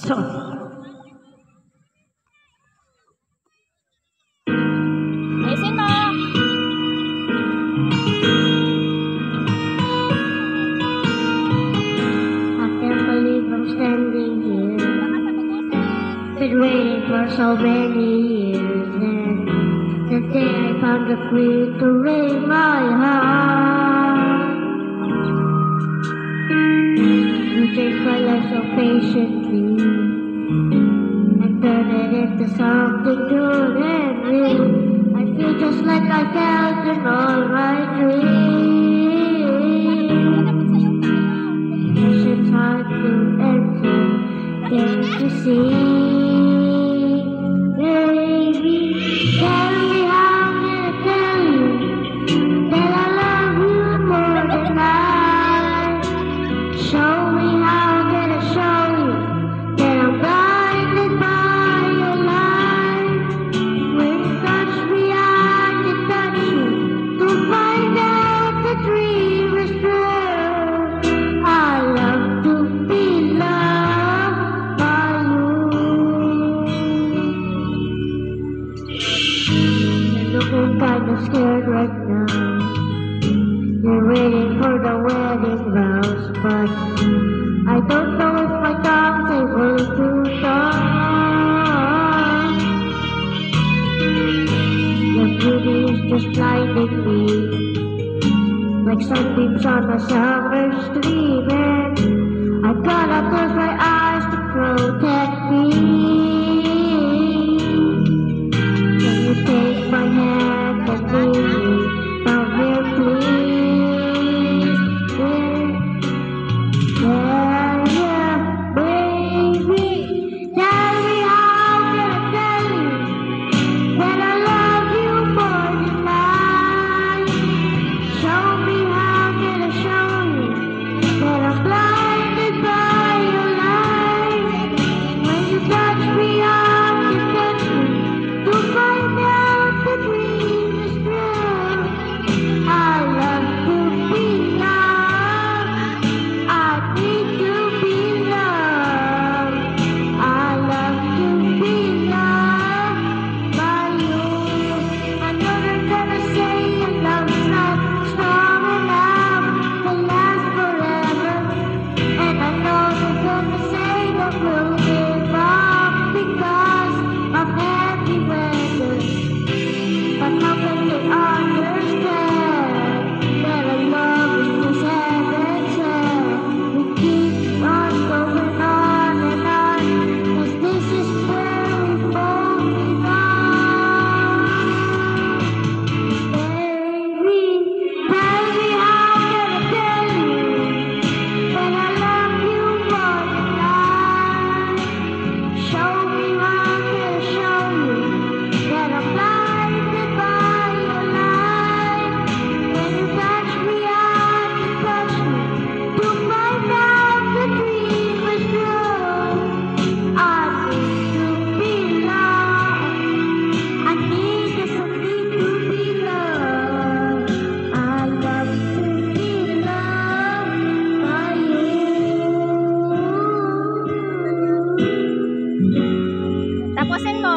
Sorry. Ayusin mo. I can't believe I'm standing here. Been waiting for so many years, and the day I found the clue to raise my heart. You changed my life so patiently and turned it into something good and real. I feel just like I felt in all my dreams. It's hard to enter, can't you see? Baby, tell me how can I tell you that I love you more than life? Show me how can I show you that I'm blinded by your light? When you touch me, I can touch you to find out the dream is true. I love to be loved by you. You're looking kind of scared right now. You're waiting for the wedding vows, but I don't know if my tongue's able to talk. Your beauty is just blinding me, like sunbeams on a summer's dream, and I've gotta close my eyes to protect me. Can you take my hand and lead me from here, please? Yeah, baby. Tell me how can I tell you that I love you more than life? Show me how can I show you that I'm blinded by your light? When you touch me, I can touch you to find out the dream is true. I love to be loved. I need to be loved. I love to be loved by you. I know they're gonna say your love's not strong enough to last forever, and I know they're gonna say that we'll give up because of heavy weather. But how can they understand that our love is just heaven sent? We keep on going on and on, 'cause this is where we both belong. Baby, tell me how can I tell you that I love you more than life? Show me how can I show you that I'm blinded by your light? When you touch me, I can touch you to find out the dream is true. I need to be loved. I need this, I need to be loved. I love to be loved by you. Tapusin mo.